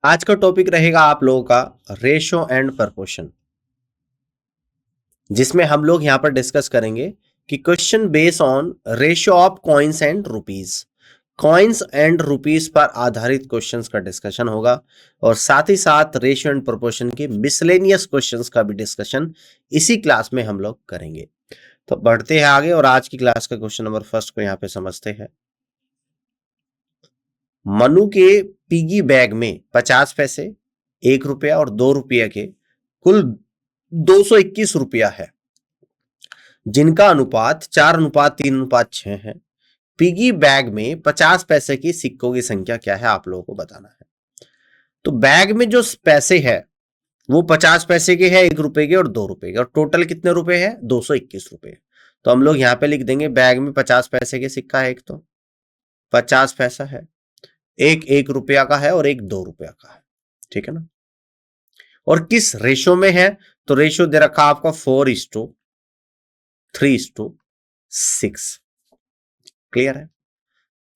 आज का टॉपिक रहेगा आप लोगों का रेशो एंड प्रपोर्शन, जिसमें हम लोग यहां पर डिस्कस करेंगे कि question based on ratio of coins and rupees. Coins and rupees per आधारित क्वेश्चंस का डिस्कशन होगा और साथ ही साथ रेशियो एंड प्रोपोर्शन के मिसलेनियस क्वेश्चंस का भी डिस्कशन इसी क्लास में हम लोग करेंगे। तो बढ़ते हैं आगे और आज की क्लास का क्वेश्चन नंबर फर्स्ट को यहां पे समझते हैं। मनु के पिगी बैग में 50 पैसे, 1 रुपया और 2 रुपया के कुल 221 रुपया है, जिनका अनुपात 4:3:6 है। पिगी बैग में 50 पैसे की सिक्कों की संख्या क्या है, आप लोगों को बताना है। तो बैग में जो पैसे है वो 50 पैसे के हैं, 1 रुपए के और 2 रुपए के, और टोटल कितने रुपए हैं, 221 रुपए। तो हम लोग यहां पे लिख देंगे बैग में 50 पैसे के सिक्का है, एक तो 50 पैसा है, एक 1 रुपया का है और एक 2 रुपया का है, ठीक है ना। और किस रेशो में है, तो रेशो दे रखा आपका 4:3:6। क्लियर है,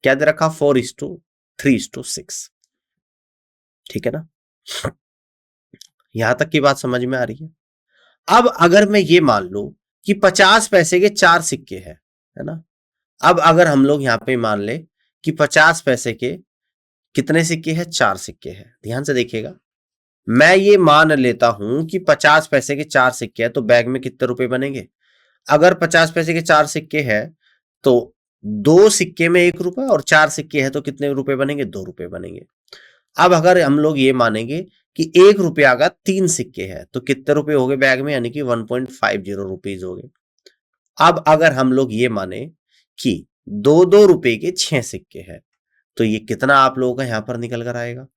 क्या दे रखा, 4:3:6, ठीक है ना। यहां तक की बात समझ में आ रही है। अब अगर मैं ये मान लू कि 50 पैसे के 4 सिक्के हैं, है ना। अब अगर हम लोग यहां पे मान ले कि 50 पैसे के कितने सिक्के हैं, 4 सिक्के हैं, ध्यान से देखिएगा। मैं ये मान लेता हूं कि 50 पैसे के 4 सिक्के हैं, तो बैग में कितने रुपए बनेंगे। अगर 50 पैसे के 4 सिक्के हैं तो 2 सिक्के में 1 रुपया और 4 सिक्के हैं तो कितने रुपए बनेंगे, 2 रुपए बनेंगे। अब अगर हम लोग ये मानेंगे कि 1 रुपया का 3 सिक्के हैं तो कितने रुपए हो गए बैग में, यानी कि 1.50 रुपीज हो गए। अब अगर हम लोग ये माने कि 2-2 रुपए के 6 सिक्के हैं तो ये कितना आप लोगों का यहां पर निकल कर आएगा,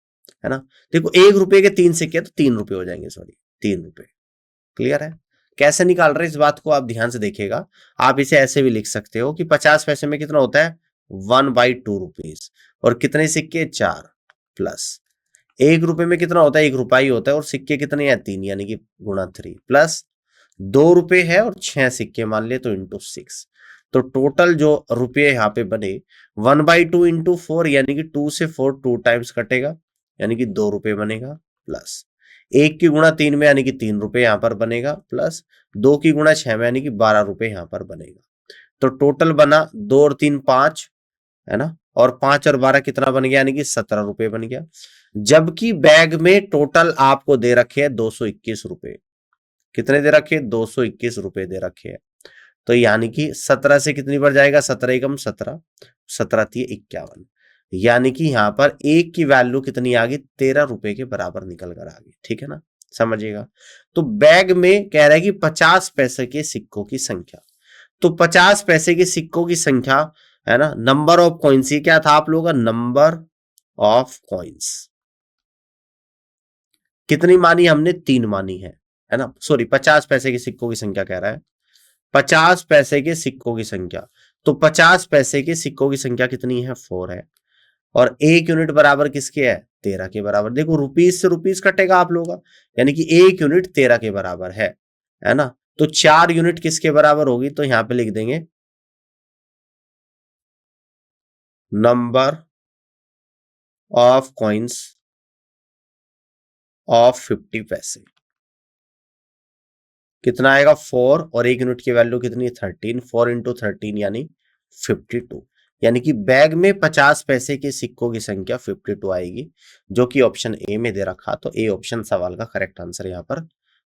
है ना। देखो 1 रुपए के 3 सिक्के तो 3 रुपए हो जाएंगे, सॉरी 3 रुपए। क्लियर है, कैसे निकाल रहे इस बात को आप ध्यान से देखिएगा। आप इसे ऐसे भी लिख सकते हो कि 50 पैसे में कितना होता है, 1/2 रुपीज, और कितने सिक्के, 4, प्लस 1 रुपए में कितना होता है, 1 रुपया ही होता है, और सिक्के कितने हैं, 3, यानी कि गुणा 3, प्लस 2 रुपए है और 6 सिक्के मान ले तो इंटू 6। तो टोटल जो रुपये यहाँ पे बने 1/2 इंटू 4, यानी कि 2 से 4 2 टाइम्स कटेगा, यानी कि 2 रुपए बनेगा, प्लस 1 की गुणा 3 में यानी कि 3 रुपए यहां पर बनेगा, प्लस 2 की गुणा 6 में यानी कि 12 रुपए यहां पर बनेगा। तो टोटल बना 2 और 3 5, है ना, और 5 और 12 कितना बन गया, यानी कि 17 रुपए बन गया। जबकि बैग में टोटल आपको दे रखे हैं 221 रुपए। कितने दे रखे, 221 रुपए दे रखे हैं। तो यानी कि 17 से कितनी बढ़ जाएगा, 17 एकम 17, 17×3=51, यानी कि यहां पर एक की वैल्यू कितनी आ गई, 13 रुपए के बराबर निकल कर आ गई, ठीक है ना, समझिएगा। तो बैग में कह रहा है कि 50 पैसे के सिक्कों की संख्या, तो 50 पैसे के सिक्कों की संख्या, है ना, नंबर ऑफ कॉइन्स, ये क्या था आप लोगों का, नंबर ऑफ कॉइन्स। कितनी मानी हमने, 3 मानी है ना, सॉरी 50 पैसे के सिक्कों की संख्या कह रहा है, 50 पैसे के सिक्कों की संख्या। तो 50 पैसे के सिक्कों की संख्या कितनी है, 4 है, और 1 यूनिट बराबर किसके है, 13 के बराबर। देखो रुपीज से रुपीज कटेगा आप लोगों का, यानी कि 1 यूनिट 13 के बराबर है ना। तो 4 यूनिट किसके बराबर होगी, तो यहां पे लिख देंगे नंबर ऑफ कॉइन्स ऑफ 50 पैसे। कितना आएगा, 4, और 1 यूनिट की वैल्यू कितनी, 13, 4×13 यानी 52, यानी कि बैग में 50 पैसे के सिक्कों की संख्या 52 आएगी, जो कि ऑप्शन ए में दे रखा। तो ए ऑप्शन सवाल का करेक्ट आंसर यहां पर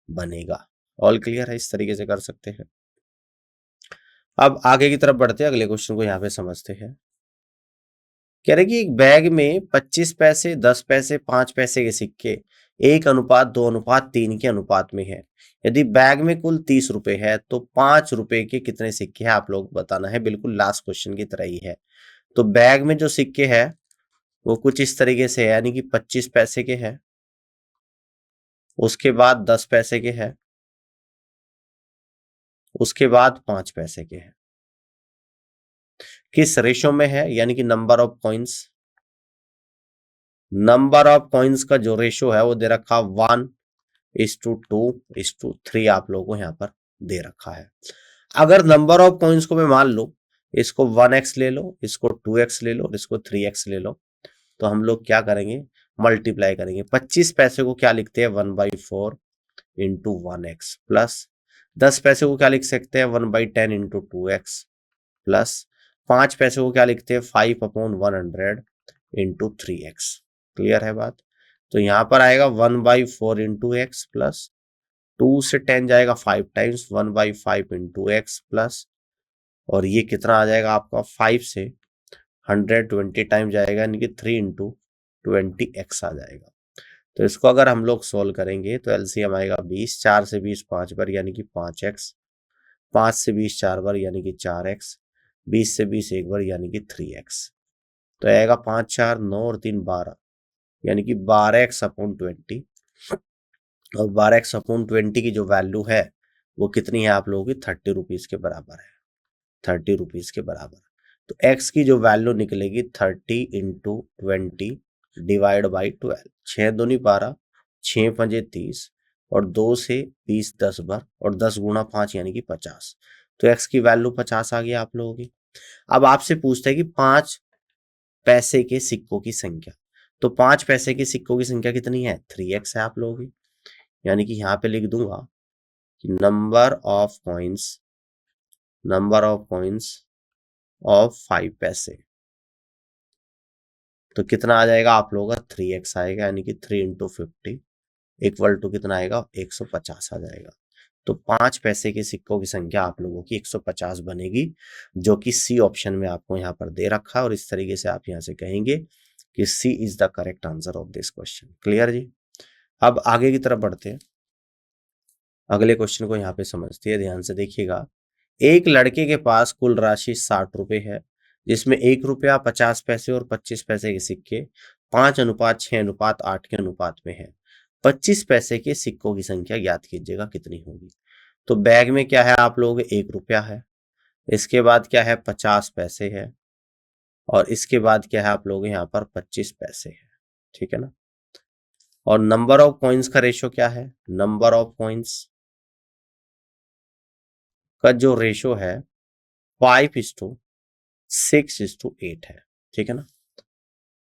बनेगा। ऑल क्लियर है, इस तरीके से कर सकते हैं। अब आगे की तरफ बढ़ते हैं, अगले क्वेश्चन को यहां पे समझते हैं। कह रहे कि एक बैग में 25 पैसे, 10 पैसे, 5 पैसे के सिक्के 1:2:3 के अनुपात में है। यदि बैग में कुल 30 रुपए है तो 5 रुपए के कितने सिक्के हैं, आप लोग बताना है। बिल्कुल लास्ट क्वेश्चन की तरह ही है। तो बैग में जो सिक्के हैं वो कुछ इस तरीके से है, यानी कि 25 पैसे के हैं, उसके बाद 10 पैसे के हैं, उसके बाद 5 पैसे के हैं। किस रेशो में है, यानी कि number of coins. Number of coins का जो रेशो है वो दे रखा 1:2:3 आप लोगों को यहां पर दे रखा है। अगर नंबर ऑफ कॉइन्स को मैं मान लो, इसको 1x ले लो, इसको 2x ले लो, इसको 3x ले लो, तो हम लोग क्या करेंगे, मल्टीप्लाई करेंगे। 25 पैसे को क्या लिखते हैं 1/4 इंटू 1x प्लस 10 पैसे को क्या लिख सकते हैं 1/10 इंटू 2x प्लस 5 पैसे को क्या लिखते हैं 5/100 इंटू 3x। क्लियर है बात। तो यहाँ पर आएगा 1/4 इंटू एक्स प्लस 2 से 10 जाएगा 5 टाइम्स 1/5 इंटू एक्स प्लस और ये कितना आ जाएगा आपका 5 से 120 टाइम जाएगा यानी कि 3 इंटू 20x आ जाएगा। तो इसको अगर हम लोग सोल्व करेंगे तो एलसीएम आएगा 20, 4 से 20 5 बार यानी कि 5x, 5 से 20 4 बार यानी कि 4x, 20 से 20 एक बार यानी कि 3x। तो आएगा 5 4 9 और 3 12 यानी कि 12x/20 और 12x/20 की जो वैल्यू है वो कितनी है आप लोगों की 30 रुपीज के बराबर है, 30 रुपीज के बराबर। तो x की जो वैल्यू निकलेगी 30 इंटू 20 डिवाइड बाई 12, 6 दूनी 12, 6 पंजे 30 और 2 से 20 10 बार और 10 गुणा 5 यानी कि 50। तो x की वैल्यू 50 आ गई आप लोगों की। अब आपसे पूछता है कि 5 पैसे के सिक्कों की संख्या। तो 5 पैसे के सिक्कों की संख्या कितनी है 3x है आप लोगों की। यानी कि यहाँ पे लिख दूंगा कि नंबर ऑफ कॉइन्स ऑफ 5 पैसे। तो कितना आ जाएगा आप लोगों का 3x आएगा यानी कि 3 इंटू 50 इक्वल टू कितना आएगा 150 आ जाएगा। तो 5 पैसे के सिक्कों की संख्या आप लोगों की 150 बनेगी जो कि सी ऑप्शन में आपको यहाँ पर दे रखा है और इस तरीके से आप यहाँ से कहेंगे कि C is the correct answer of this question. Clear जी। अब आगे की तरफ बढ़ते हैं, अगले क्वेश्चन को यहाँ पे समझते हैं, ध्यान से देखिएगा। एक लड़के के पास कुल राशि 60 रुपए है जिसमें 1 रुपया 50 पैसे और 25 पैसे के सिक्के 5:6:8 के अनुपात में है। 25 पैसे के सिक्कों की संख्या ज्ञात कीजिएगा कितनी होगी। तो बैग में क्या है आप लोग 1 रुपया है, इसके बाद क्या है 50 पैसे है और इसके बाद क्या है आप लोग यहाँ पर 25 पैसे है। ठीक है ना। और नंबर ऑफ कॉइन्स का रेशो क्या है, नंबर ऑफ कॉइन्स का जो रेशो है 5:6:8 है। ठीक है ना।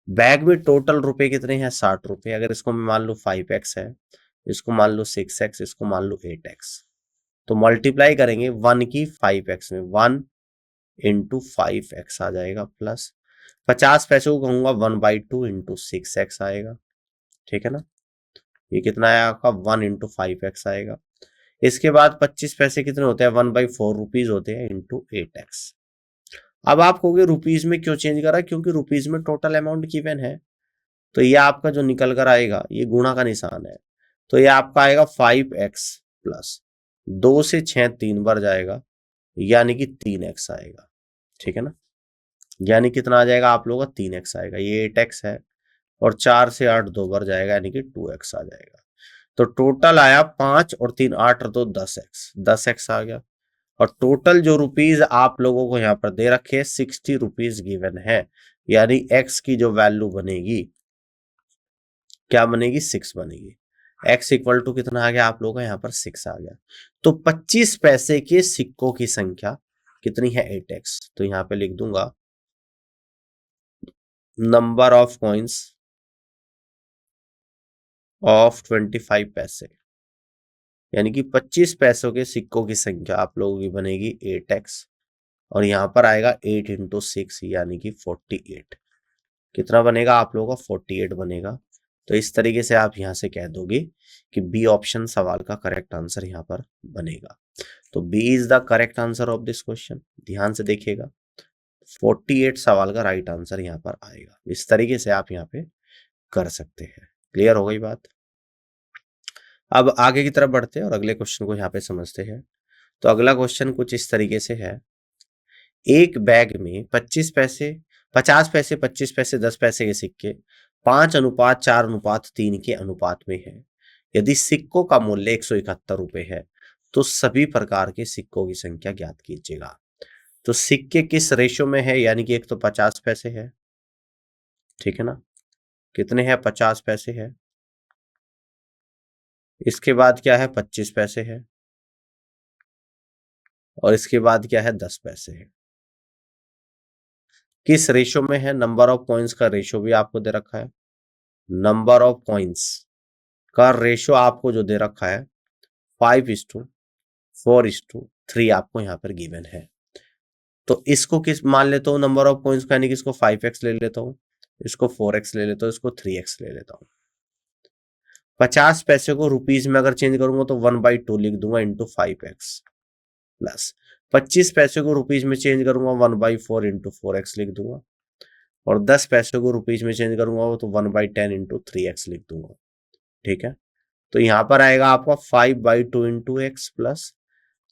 बैग में टोटल रुपए कितने हैं 60 रुपए। अगर इसको मैं मान लो 5x है, इसको मान लो 6x, इसको मान लो 8x, तो मल्टीप्लाई करेंगे 1 की 5x में 1 इंटू 5x आ जाएगा प्लस 50 पैसे को कहूंगा 1/2 इंटू 6x आएगा। ठीक है ना। ये कितना आया आपका 1 इंटू 5x आएगा। इसके बाद 25 पैसे कितने होते हैं 1/4 रुपीज होते हैं इंटू 8x। अब आप कहोगे रुपीज में क्यों चेंज करा, क्योंकि रुपीज में टोटल अमाउंट गिवन है। तो ये आपका जो निकल कर आएगा ये गुणा का निशान है, तो ये आपका आएगा 5x प्लस 2 से 6 3 बार जाएगा यानी कि 3x आएगा। ठीक है ना। यानी कितना आ जाएगा आप लोगों का 3x आएगा। ये 8x है और 4 से 8 2 बार जाएगा यानी कि 2x आ जाएगा। तो टोटल आया 5 और 3 8 और 2 10x आ गया। और टोटल जो रुपीज आप लोगों को यहाँ पर दे रखे 60 रुपीज गिवन है, यानी x की जो वैल्यू बनेगी क्या बनेगी 6 बनेगी। x इक्वल टू कितना आ गया आप लोगों का यहाँ पर 6 आ गया। तो 25 पैसे के सिक्कों की संख्या कितनी है 8x। तो यहाँ पे लिख दूंगा नंबर ऑफ कॉइन्स ऑफ 25 पैसे, यानी कि 25 पैसों के सिक्कों की संख्या आप लोगों की बनेगी 8x और यहाँ पर आएगा 8 इंटू 6 यानी कि 48। कितना बनेगा आप लोगों का 48 बनेगा। तो इस तरीके से आप यहाँ से कह दोगे कि बी ऑप्शन सवाल का करेक्ट आंसर यहाँ पर बनेगा। तो B is the correct answer of this question. ध्यान से देखिएगा 48 सवाल का राइट आंसर यहाँ पर आएगा। इस तरीके से आप यहाँ पे कर सकते हैं। क्लियर हो गई बात। अब आगे की तरफ बढ़ते हैं और अगले क्वेश्चन को यहाँ पे समझते हैं। तो अगला क्वेश्चन कुछ इस तरीके से है। एक बैग में 25 पैसे 50 पैसे 25 पैसे 10 पैसे के सिक्के 5:4:3 के अनुपात में है। यदि सिक्कों का मूल्य 171 रुपए है तो सभी प्रकार के सिक्कों की संख्या ज्ञात कीजिएगा। तो सिक्के किस रेशो में है, यानी कि एक तो 50 पैसे है, ठीक है ना, कितने हैं 50 पैसे है, इसके बाद क्या है 25 पैसे है और इसके बाद क्या है 10 पैसे है। किस रेशो में है, नंबर ऑफ कॉइन्स का रेशो भी आपको दे रखा है नंबर ऑफ कॉइन्स का रेशो आपको जो दे रखा है 5:4:3 आपको यहाँ पर गिवन है। तो इसको किस मान लेता हूँ नंबर ऑफ कॉइन्स का, यानी कि इसको 5x ले लेता हूँ, इसको 4x ले लेता हूँ, इसको 3x ले लेता हूँ। 50 पैसे को रुपीज में अगर चेंज करूंगा तो 1/2 लिख दूंगा इंटू 5x प्लस 25 पैसे को रुपीज में चेंज करूंगा 1/4 इंटू 4x लिख दूंगा, और 10 पैसे को रुपीज में चेंज करूंगा तो 1/10 इंटू 3x लिख दूंगा। ठीक है, तो यहाँ पर आएगा आपका 5/2 इंटू एक्स प्लस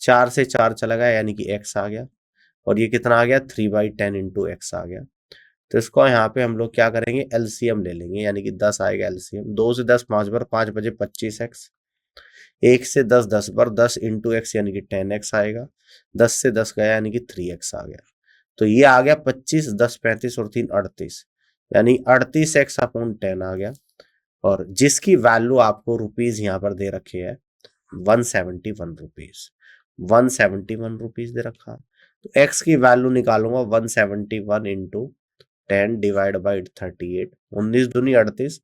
4 से 4 चला गया यानी कि x आ गया, और ये कितना आ गया 3/10 इंटू एक्स आ गया। तो इसको यहाँ पे हम लोग क्या करेंगे, एलसीएम ले लेंगे, यानी कि 10 आएगा एलसीएम। 2 से 10 5 बार, 5 बजे 25x, 1 से 10 10 बार, 10 इंटू एक्स यानी कि 10x आएगा, 10 से 10 गया यानी कि 3x आ गया। तो ये आ गया 25, 10 35 और 3 38, यानी 38x/10 आ गया, और जिसकी वैल्यू आपको रुपीज यहाँ पर दे रखी है 171 रुपीज, 171 रुपीज दे रखा। तो x की वैल्यू निकालूंगा 171 इंटू 10 डिवाइड बाई 38, 19 दूनी 38,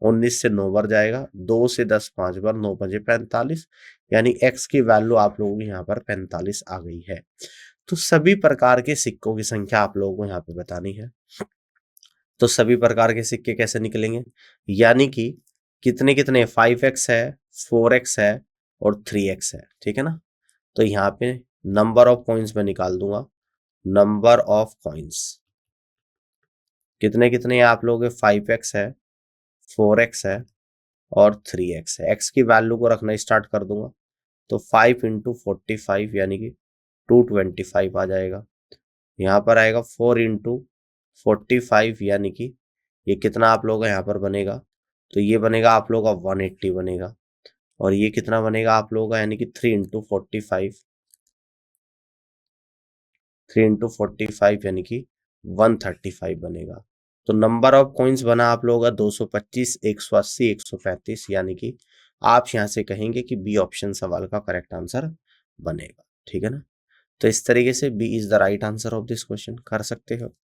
19 से 9 बार जाएगा, 2 से 10 5 बार, 9 बजे 45, यानी x की वैल्यू आप लोगों की यहाँ पर 45 आ गई है। तो सभी प्रकार के सिक्कों की संख्या आप लोगों को यहाँ पे बतानी है। तो सभी प्रकार के सिक्के कैसे निकलेंगे, यानी कि कितने कितने 5x है, 4x है और 3x है। ठीक है ना, तो यहाँ पे नंबर ऑफ कॉइन्स में निकाल दूंगा, नंबर ऑफ कॉइन्स कितने कितने आप लोग 5x है, 4x है और 3x है। x की वैल्यू को रखना स्टार्ट कर दूंगा, तो 5 इंटू 45 यानी कि 225 आ जाएगा। यहाँ पर आएगा 4 इंटू 45 यानी कि ये कितना आप लोगों का यहाँ पर बनेगा, तो ये बनेगा आप लोगों का 180 बनेगा, और ये कितना बनेगा आप लोगों का, यानी कि 3 इंटू 45, 3 इंटू 45 यानी कि 135 बनेगा। तो नंबर ऑफ कॉइन्स बना आप लोगों का 225, 180, 135, यानी कि आप यहाँ से कहेंगे कि बी ऑप्शन सवाल का करेक्ट आंसर बनेगा। ठीक है ना, तो इस तरीके से B is the right answer of this question कर सकते हो।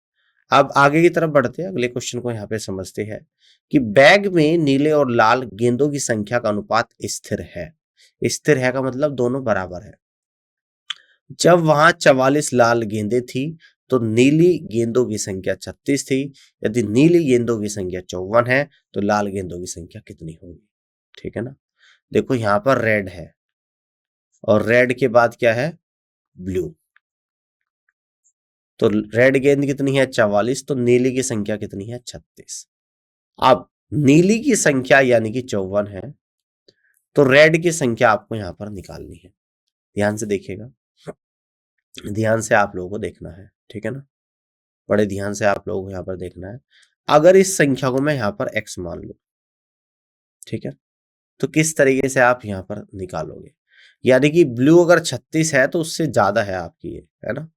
अब आगे की तरफ बढ़ते हैं, अगले क्वेश्चन को यहाँ पे समझते हैं कि बैग में नीले और लाल गेंदों की संख्या का अनुपात स्थिर है। स्थिर है का मतलब दोनों बराबर है। जब वहां 44 लाल गेंदें थी तो नीली गेंदों की संख्या 36 थी। यदि नीली गेंदों की संख्या 54 है तो लाल गेंदों की संख्या कितनी होगी। ठीक है ना, देखो यहाँ पर रेड है और रेड के बाद क्या है, ब्लू। तो रेड गेंद कितनी है 44, तो नीली की संख्या कितनी है 36। अब नीली की संख्या यानी कि 54 है, तो रेड की संख्या आपको यहां पर निकालनी है। ध्यान से देखिएगा, ध्यान से आप लोगों को देखना है। ठीक है ना, बड़े ध्यान से आप लोगों को यहाँ पर देखना है। अगर इस संख्या को मैं यहाँ पर x मान लूं, ठीक है, तो किस तरीके से आप यहाँ पर निकालोगे, यानी कि ब्लू अगर 36 है तो उससे ज्यादा है आपकी ये, है ना,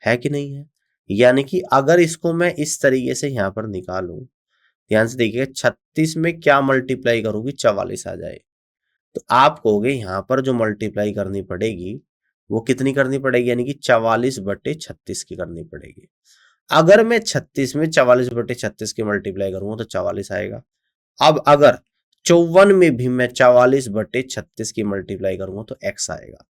है कि नहीं है। यानी कि अगर इसको मैं इस तरीके से यहाँ पर निकालूं, ध्यान से देखिएगा, 36 में क्या मल्टीप्लाई करोगी 44 आ जाए, तो आप कहोगे यहाँ पर जो मल्टीप्लाई करनी पड़ेगी वो कितनी करनी पड़ेगी, यानी कि 44/36 की करनी पड़ेगी। अगर मैं 36 में 44/36 की मल्टीप्लाई करूंगा तो 44 आएगा। अब अगर 54 में भी मैं 44/36 की मल्टीप्लाई करूंगा तो x आएगा,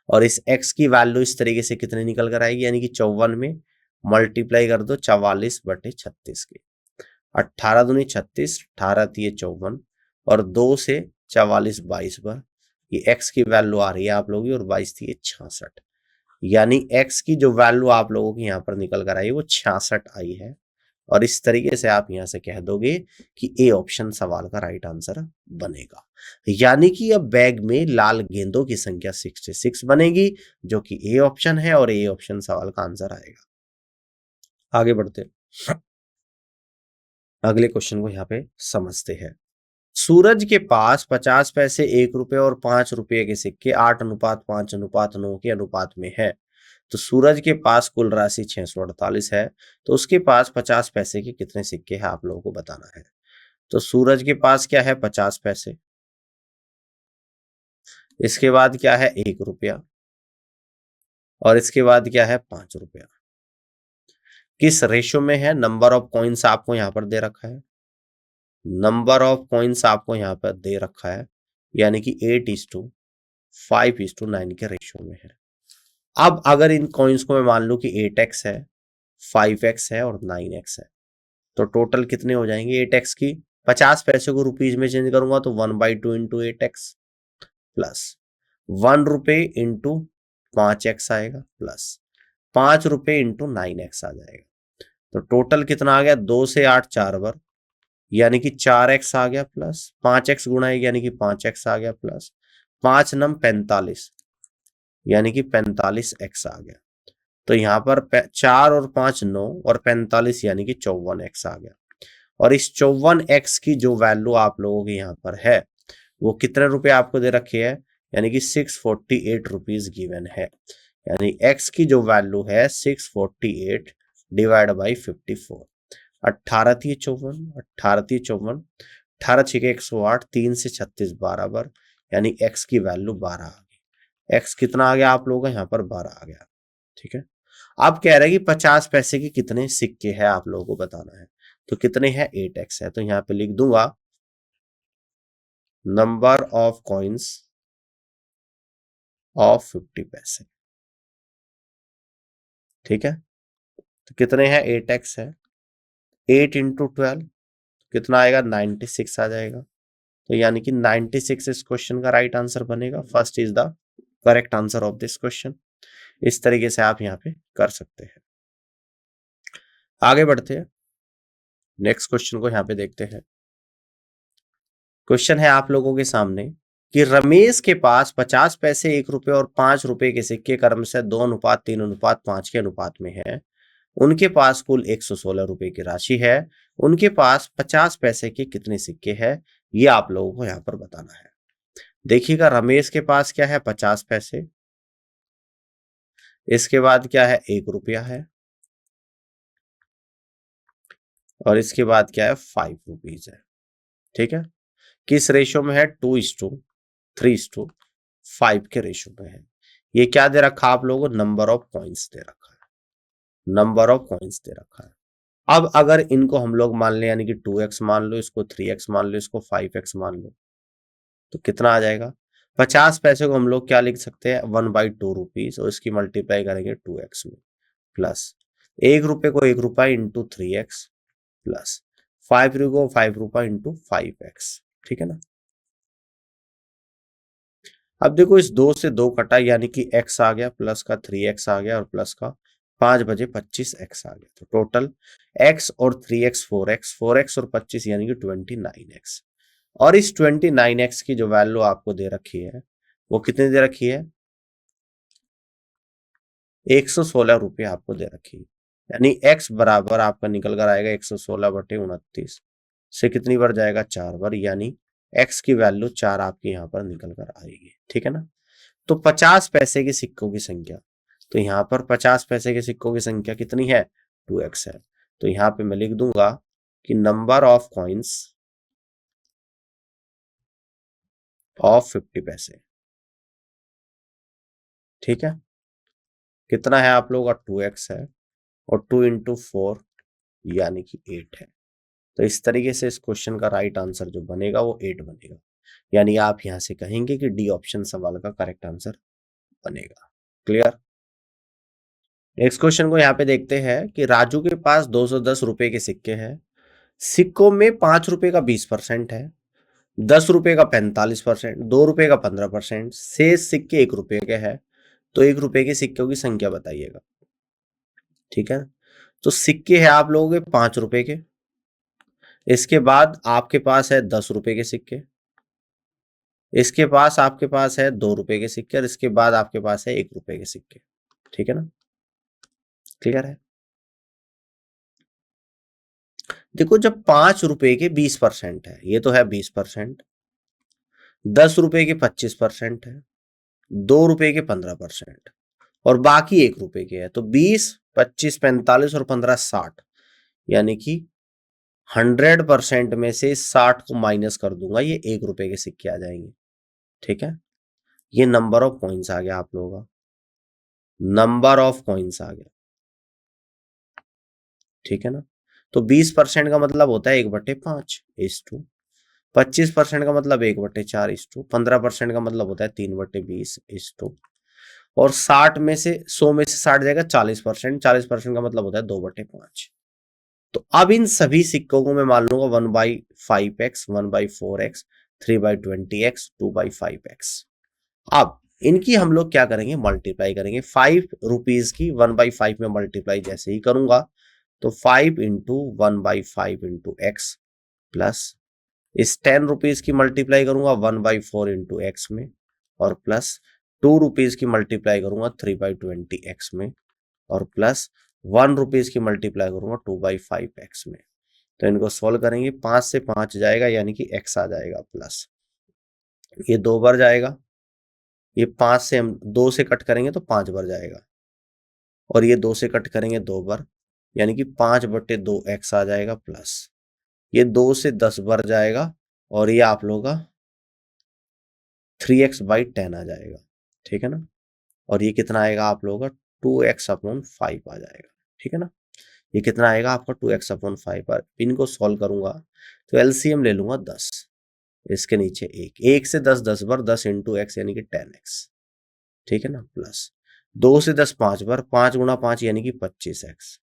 और इस x की वैल्यू इस तरीके से कितनी निकल कर आएगी, यानी कि 54 में मल्टीप्लाई कर दो 44/36 की, 18 दूनी 36, 18 तिये 54, और 2 से 44 22 बार, ये x की वैल्यू आ रही है आप लोगों की, और 22 तिये 66, यानी x की जो वैल्यू आप लोगों की यहाँ पर निकल कर आई वो 66 आई है। और इस तरीके से आप यहां से कह दोगे कि ए ऑप्शन सवाल का राइट आंसर बनेगा। यानी कि अब बैग में लाल गेंदों की संख्या 66 बनेगी, जो कि ए ऑप्शन है, और ए ऑप्शन सवाल का आंसर आएगा। आगे बढ़ते अगले क्वेश्चन को यहाँ पे समझते हैं। सूरज के पास 50 पैसे, 1 रुपए और 5 रुपए के सिक्के 8:5:9 के अनुपात में है। तो सूरज के पास कुल राशि 648 है, तो उसके पास 50 पैसे के कितने सिक्के हैं आप लोगों को बताना है। तो सूरज के पास क्या है 50 पैसे, इसके बाद क्या है 1 रुपया, और इसके बाद क्या है 5 रुपया। किस रेशो में है, नंबर ऑफ कॉइन्स आपको यहां पर दे रखा है, नंबर ऑफ कॉइन्स आपको यहाँ पर दे रखा है, यानी कि 8:5:9 के रेशियो में है। अब अगर इन कॉइन्स को मैं मान लूं कि 8x है, 5x है और 9x है, तो टोटल कितने हो जाएंगे 8x की 50 पैसे को रुपीज में चेंज करूंगा तो 1/2 इंटू 8x प्लस 1 रुपए इंटू 5x आएगा प्लस 5 रुपए इंटू 9x आ जाएगा। तो टोटल कितना आ गया 2 से 8 4 बार, यानी कि 4x आ गया प्लस 5x गुणा 1 यानी कि 5x आ गया प्लस 5×9 45 यानी कि 45x आ गया। तो यहाँ पर 4 और 5 9 और 45 यानी कि 54x आ गया। और इस 54x की जो वैल्यू आप लोगों के यहाँ पर है वो कितने रुपए आपको दे रखी है, यानी कि 648 रुपीज गिवन है। यानी x की जो वैल्यू है 648 डिवाइड बाई 54, 18×3 = 54, 18×3 = 54, 18×6 = 108, 3 से 36 12 बार, यानी x की वैल्यू 12 आ गई। x कितना आ गया आप लोगों का यहाँ पर 12 आ गया। ठीक है, अब कह रहे हैं कि 50 पैसे के कितने सिक्के हैं आप लोगों को बताना है। तो कितने हैं 8x है, तो यहाँ पे लिख दूंगा नंबर ऑफ कॉइन्स ऑफ 50 पैसे। ठीक है, तो कितने हैं 8x है, 8 इंटू 12 कितना आएगा 96 आ जाएगा। तो यानी कि 96 इस क्वेश्चन का राइट आंसर बनेगा। First is the correct answer of this question. इस तरीके से आप यहाँ पे कर सकते हैं। आगे बढ़ते हैं, नेक्स्ट क्वेश्चन को यहाँ पे देखते हैं। क्वेश्चन है आप लोगों के सामने कि रमेश के पास 50 पैसे 1 रुपए और 5 रुपए के सिक्के क्रमशः 2:3:5 के अनुपात में है। उनके पास कुल 116 रुपए की राशि है। उनके पास 50 पैसे के कितने सिक्के हैं, ये आप लोगों को यहाँ पर बताना है। देखिएगा रमेश के पास क्या है 50 पैसे, इसके बाद क्या है 1 रुपया है, और इसके बाद क्या है 5 रुपीज है। ठीक है, किस रेशियो में है 2:3:5 के रेशियो में है। ये क्या दे रखा आप लोगों को, नंबर ऑफ कॉइन्स दे रखा है, नंबर ऑफ कॉइन्स दे रखा है। अब अगर इनको हम लोग मान ले, यानी कि 2x मान लो, इसको 3x मान लो, इसको 5x मान लो, तो कितना आ जाएगा। 50 पैसे को हम लोग क्या लिख सकते हैं 1/2 रुपीज, और इसकी मल्टीप्लाई करेंगे 2x में, प्लस 1 रुपए को 1 रुपया इंटू 3x प्लस 5 रुपए को 5 रुपया इंटू 5x। ठीक है ना। अब देखो इस 2 से 2 कटा, यानी कि x आ गया, प्लस का 3x आ गया और प्लस का 5 बजे 25x आ गया। तो टोटल x और 3x 4x, 4x और 25 यानी कि 29x। और इस 29x की जो वैल्यू आपको दे रखी है वो कितनी दे रखी है, 116 रुपये आपको दे रखी है। यानी x बराबर आपका निकल कर आएगा 116/29 से कितनी बार जाएगा 4 बार, यानी x की वैल्यू 4 आपकी यहाँ पर निकल कर आएगी। ठीक है ना। तो 50 पैसे के सिक्कों की संख्या, तो यहाँ पर 50 पैसे के सिक्कों की संख्या कितनी है 2x है। तो यहाँ पे मैं लिख दूंगा कि नंबर ऑफ कॉइन्स ऑफ 50 पैसे। ठीक है, कितना है आप लोगों का 2x है और 2 इंटू 4 यानी कि 8 है। तो इस तरीके से इस क्वेश्चन का राइट आंसर जो बनेगा वो 8 बनेगा। यानी आप यहां से कहेंगे कि डी ऑप्शन सवाल का करेक्ट आंसर बनेगा। क्लियर। नेक्स्ट क्वेश्चन को यहाँ पे देखते हैं कि राजू के पास 210 रुपए के सिक्के हैं। सिक्कों में 5 रुपए का 20% है, 10 रुपए का 45%, 2 रुपए का 15%, शेष सिक्के 1 रुपए के हैं। तो 1 रुपए के सिक्कों की संख्या बताइएगा। ठीक है, तो सिक्के है आप लोगों के 5 रुपए के, इसके बाद आपके पास है 10 रुपए के सिक्के, इसके पास आपके पास है 2 रुपए के सिक्के, और इसके बाद आपके पास है 1 रुपए के सिक्के। ठीक है ना, क्लियर है। देखो जब 5 रुपए के 20% है, ये तो है 20%, 10 रुपए के 25% है, 2 रुपए के 15% और बाकी 1 रुपए के है। तो 20, 25, 45 और 15 60, यानी कि 100% में से 60 को माइनस कर दूंगा, ये 1 रुपए के सिक्के आ जाएंगे। ठीक है, ये नंबर ऑफ कॉइन्स आ गया आप लोगों का, नंबर ऑफ कॉइन्स आ गया। ठीक है ना। तो 20% का मतलब होता है 1/5 इज टू 25% का मतलब 1/4 इज टू 15% का मतलब होता है 3/20 इज टू और 60 में से 100 में से 60 जाएगा 40%, 40% का मतलब होता है 2/5। तो अब इन सभी सिक्कों को मैं मान लूंगा 1/5x, 1/4x, 3/20x, 2/5x। अब इनकी हम लोग क्या करेंगे, मल्टीप्लाई करेंगे। 5 रुपीज की 1/5 में मल्टीप्लाई जैसे ही करूंगा तो 5 इंटू 1/5 इंटू एक्स प्लस इस 10 रुपीज की मल्टीप्लाई करूंगा 1/4 इंटू एक्स में और प्लस 2 रुपीज की मल्टीप्लाई करूंगा 3/20x में और प्लस 1 रुपीज की मल्टीप्लाई करूंगा 2/5x में। तो इनको सोल्व करेंगे, 5 से 5 जाएगा यानी कि x आ जाएगा प्लस ये 2 बार जाएगा, ये 5 से हम 2 से कट करेंगे तो 5 बार जाएगा और ये 2 से कट करेंगे 2 बार यानी कि 5/2x आ जाएगा प्लस ये 2 से 10 बार जाएगा और ये आप लोगों का 3x/10 आ जाएगा, ठीक है ना। और ये कितना आएगा आप लोगों का 2x/5 आ जाएगा, ठीक है ना। ये कितना आएगा आपका 2x/5 पर। इनको सॉल्व करूंगा तो एलसीएम ले लूंगा 10, इसके नीचे 1 से 10 10 बार 10 इंटू एक्स यानी कि 10x, ठीक है ना। प्लस 2 से 10 5 बार 5 गुणा 5 यानी कि 25x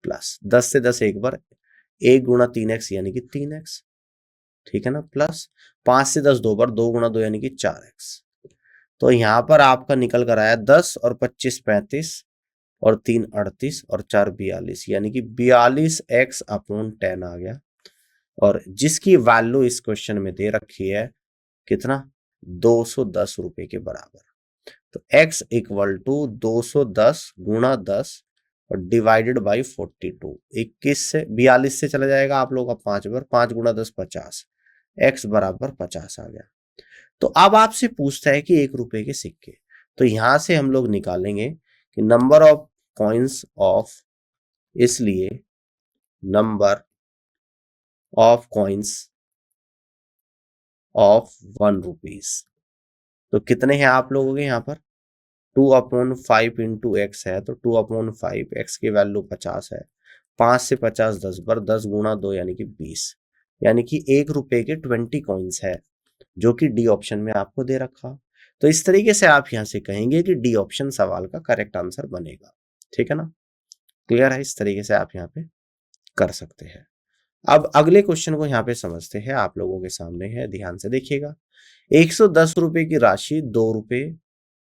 प्लस 10 से 10 एक बार 1 गुणा 3x यानी कि 3x, ठीक है ना। प्लस 5 से 10 2 बार 2 गुणा 2 यानी कि 4x। तो यहां पर आपका निकल कर आया 10 और 25 35 और 3 38 और 4 42 यानी कि 42x/10 आ गया और जिसकी वैल्यू इस क्वेश्चन में दे रखी है कितना 210 रुपए के बराबर। तो x इक्वल टू 210 गुणा 10 और डिवाइडेड बाई 42। 21 से 42 से चला जाएगा आप लोगों का 5 बार 5 गुणा 10 50 x बराबर 50 आ गया। तो अब आपसे पूछता है कि 1 रुपए के सिक्के, तो यहां से हम लोग निकालेंगे कि नंबर ऑफ कॉइन्स ऑफ, इसलिए number of coins of 1 rupees. तो कितने हैं आप लोगों के यहाँ पर 2/5 इंटू एक्स है तो 2/5 एक्स की वैल्यू 50 है। 5 से 50 10 बार 10 गुणा 2 यानी कि 20 यानी कि 1 रुपए के 20 कॉइन्स है जो कि डी ऑप्शन में आपको दे रखा। तो इस तरीके से आप यहां से कहेंगे कि डी ऑप्शन सवाल का करेक्ट आंसर बनेगा, ठीक है ना। क्लियर है, इस तरीके से आप यहाँ पे कर सकते हैं। अब अगले क्वेश्चन को यहाँ पे समझते हैं, आप लोगों के सामने है, ध्यान से देखिएगा। 110 रुपए की राशि 2 रुपए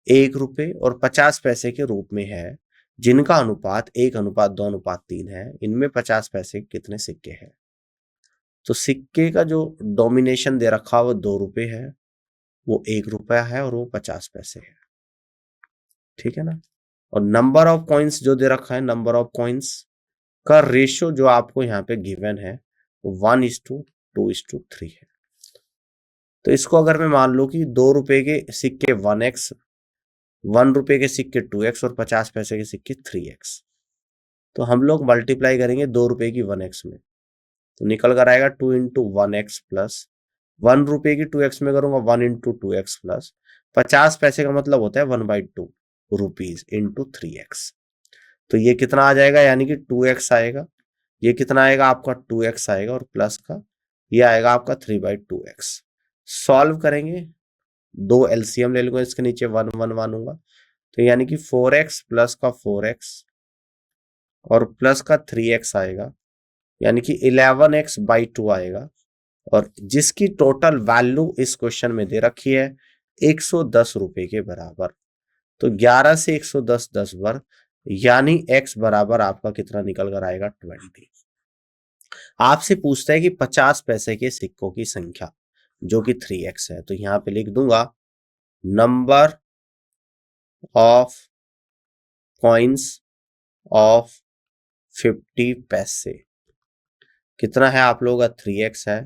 1 रुपए और 50 पैसे के रूप में है जिनका अनुपात 1:2:3 है। इनमें 50 पैसे कितने सिक्के हैं। तो सिक्के का जो डोमिनेशन दे रखा वो 2 रुपए है, वो 1 रुपया है और वो 50 पैसे है, ठीक है ना। और नंबर ऑफ कॉइन्स जो दे रखा है, नंबर ऑफ कॉइन्स का रेशियो जो आपको यहाँ पे गिवन है वो 1:2:3 है। तो इसको अगर मैं मान लूं कि 2 रुपए के सिक्के 1x, 1 रुपए के सिक्के 2x और 50 पैसे के सिक्के 3x, तो हम लोग मल्टीप्लाई करेंगे 2 रुपए की 1x में तो निकल कर आएगा 2 इंटू 1x प्लस 1 रुपए की 2x में करूंगा 1 इंटू 2x प्लस 50 पैसे का मतलब होता है 1/2 रुपीज इंटू 3x। तो ये कितना आ जाएगा यानी कि 2x आएगा, ये कितना आएगा आपका 2x आएगा और प्लस का ये आएगा आपका 3/2x। सॉल्व करेंगे, 2 एलसीएम ले लूंगा, इसके नीचे 1 1 मानूंगा तो यानी कि 4x प्लस का 4x और प्लस का 3x आएगा यानी कि 11x/2 आएगा और जिसकी टोटल वैल्यू इस क्वेश्चन में दे रखी है 110 रुपए के बराबर। तो 11 से 110 10 बार यानी x बराबर आपका कितना निकल कर आएगा 20। आपसे पूछता है कि 50 पैसे के सिक्कों की संख्या जो कि 3x है, तो यहां पे लिख दूंगा नंबर ऑफ कॉइन्स ऑफ 50 पैसे कितना है आप लोगों का 3x है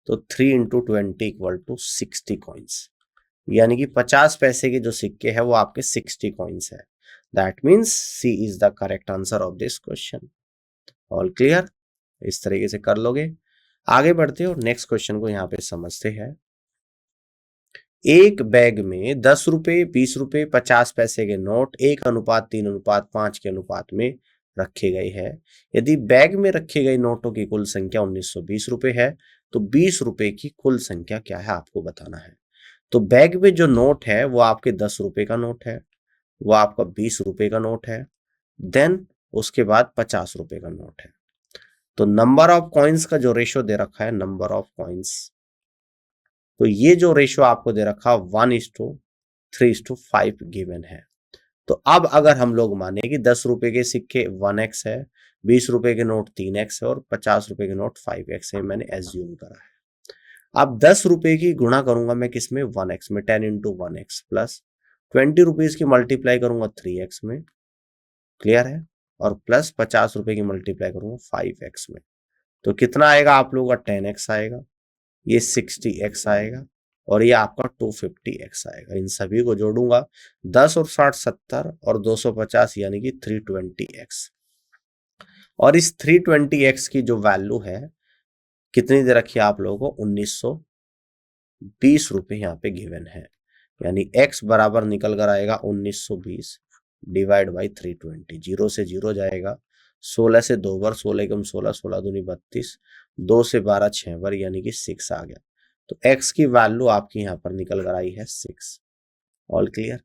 तो 3 इंटू 20 इक्वल टू 60 कॉइन्स यानी कि 50 पैसे के जो सिक्के हैं वो आपके 60 कॉइन्स है। That means C is the correct answer of this question. All clear, इस तरीके से कर लोगे। आगे बढ़ते हैं और नेक्स्ट क्वेश्चन को यहाँ पे समझते हैं। एक बैग में 10 रुपए 20 रुपए 50 पैसे के नोट 1:3:5 के अनुपात में रखे गए हैं। यदि बैग में रखे गए नोटों की कुल संख्या 1920 रुपए है तो 20 रुपए की कुल संख्या क्या है आपको बताना है। तो बैग में जो नोट है वो आपके 10 रुपए का नोट है, वो आपका 20 रुपए का नोट है, देन उसके बाद 50 रुपए का नोट है। तो नंबर ऑफ कॉइन्स का जो रेशो दे रखा है, नंबर ऑफ कॉइन्स, तो ये जो रेशो आपको दे रखा 1:3:5 गिवन है। तो अब अगर हम लोग माने कि 10 रुपए के सिक्के 1x है, 20 रुपए के नोट 3x है और 50 रुपए के नोट 5x है, मैंने एज्यूम करा है। अब 10 रुपए की गुणा करूंगा मैं किसमें, 1x में, 10 इंटू 1x प्लस 20 रुपीज की मल्टीप्लाई करूंगा 3x में, क्लियर है, और प्लस 50 रुपए की मल्टीप्लाई करूंगा 5x में। तो कितना आएगा आप लोगों का, 10x आएगा, ये 60x आएगा और ये आपका 250x आएगा। इन सभी को जोड़ूंगा, 10 और 60 70 और 250 यानी कि 320x। और इस 320x की जो वैल्यू है कितनी दे रखी है आप लोगों को, 1920 रुपए यहाँ पे गिवन है। यानी x बराबर निकल कर आएगा 1920 डिवाइड बाई 320। 0 से 0 जाएगा, 16 से 2 बार, 16 कम 16, 16 दूनी 32, 2 से 12 6 बार यानी कि 6 आ गया। तो x की वैल्यू आपकी यहाँ पर निकल कर आई है 6। All clear.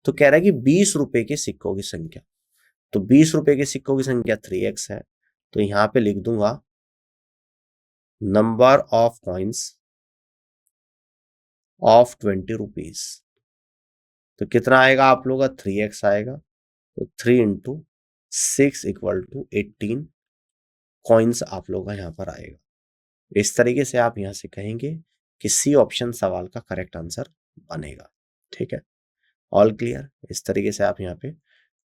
तो कह रहा है कि 20 रुपए के सिक्कों की संख्या, तो 20 रुपए के सिक्कों की संख्या 3x है, तो यहाँ पे लिख दूंगा number of coins of 20 rupees. तो कितना आएगा आप लोगों का, 3x आएगा, तो 3 इंटू 6 इक्वल टू 18 कॉइन्स आप लोगों का यहाँ पर आएगा। इस तरीके से आप यहाँ से कहेंगे कि सी ऑप्शन सवाल का करेक्ट आंसर बनेगा। ठीक है, ऑल क्लियर। इस तरीके से आप यहाँ पे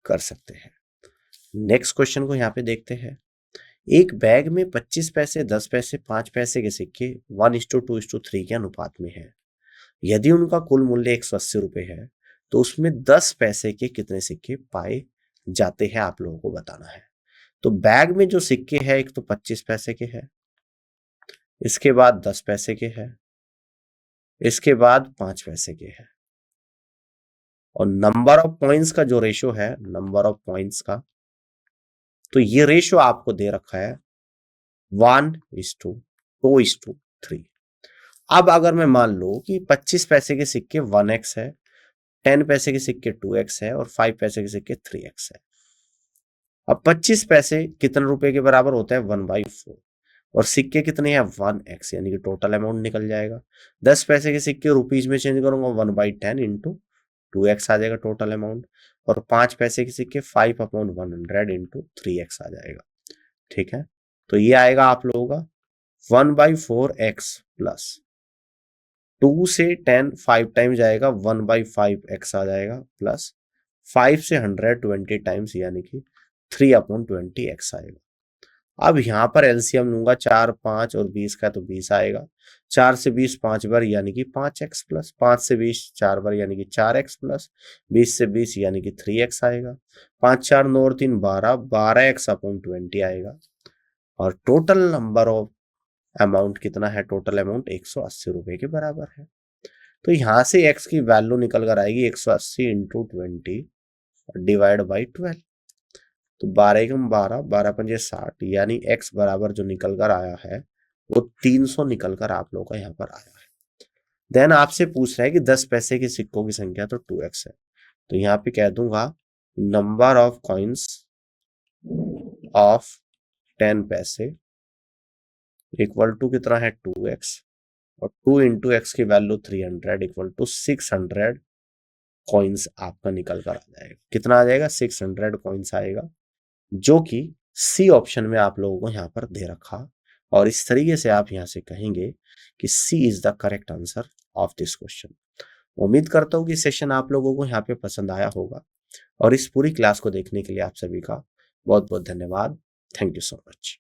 कर सकते हैं। नेक्स्ट क्वेश्चन को यहाँ पे देखते हैं। एक बैग में 25 पैसे, 10 पैसे, 5 पैसे के सिक्के 1:2:3 के अनुपात में है। यदि उनका कुल मूल्य 180 रुपए है तो उसमें 10 पैसे के कितने सिक्के पाए जाते हैं, आप लोगों को बताना है। तो बैग में जो सिक्के हैं, एक तो 25 पैसे के हैं, इसके बाद 10 पैसे के हैं, इसके बाद 5 पैसे के हैं, और नंबर ऑफ पॉइंट्स का जो रेशो है, नंबर ऑफ पॉइंट्स का, तो ये रेशो आपको दे रखा है 1:2:3। अब अगर मैं मान लूं कि 25 पैसे के सिक्के 1x है, 10 पैसे के सिक्के 2x है और 5 पैसे के सिक्के 3x है। अब 25 पैसे कितने रुपए के बराबर होता है, 1/4, और सिक्के कितने हैं, 1x, यानी कि टोटल अमाउंट निकल जाएगा। 10 पैसे के सिक्के रुपीज में चेंज करूंगा, 1/10 इंटू 2x आ जाएगा टोटल अमाउंट, और 5 पैसे के सिक्के 5/100 इंटू 3x आ जाएगा। ठीक है, तो ये आएगा आप लोगों का 1/4x प्लस 2 से 10 5 टाइम्स जाएगा, 1/5x आ जाएगा, प्लस 5 से 120 टाइम्स यानी कि 3/20x आएगा। अब यहाँ पर एलसीएम लूंगा, 4 5 और 20 का, तो 20 आएगा। 4 से 20 5 बार यानी कि 5x प्लस, 5 से 20 4 बार यानी कि 4x प्लस, 20 से 20 यानी कि 3x आएगा। 5 4 9 और 3 12, 12x/20 आएगा। और टोटल नंबर ऑफ अमाउंट कितना है, टोटल अमाउंट 180 रुपए के बराबर है। तो यहां से x की वैल्यू निकल कर आएगी 180 इंटू 20 डिवाइड बाई 12। तो 12 12 पंजे 60, यानी x बराबर जो निकल कर आया है वो 300 निकल कर आप लोगों का यहाँ पर आया है। देन आपसे पूछ रहा है कि 10 पैसे के सिक्कों की संख्या, तो 2x है, तो यहाँ पे कह दूंगा नंबर ऑफ कॉइन्स ऑफ 10 पैसे इक्वल टू कितना है, 2x, और 2 इंटू एक्स की वैल्यू 300 इक्वल टू 600 कॉइन्स आपका निकल कर आ जाएगा। कितना आ जाएगा, 600 कॉइन्स आएगा, जो कि सी ऑप्शन में आप लोगों को यहाँ पर दे रखा। और इस तरीके से आप यहाँ से कहेंगे कि C is the correct answer of this question. उम्मीद करता हूँ कि सेशन आप लोगों को यहाँ पे पसंद आया होगा, और इस पूरी क्लास को देखने के लिए आप सभी का बहुत बहुत धन्यवाद। Thank you so much.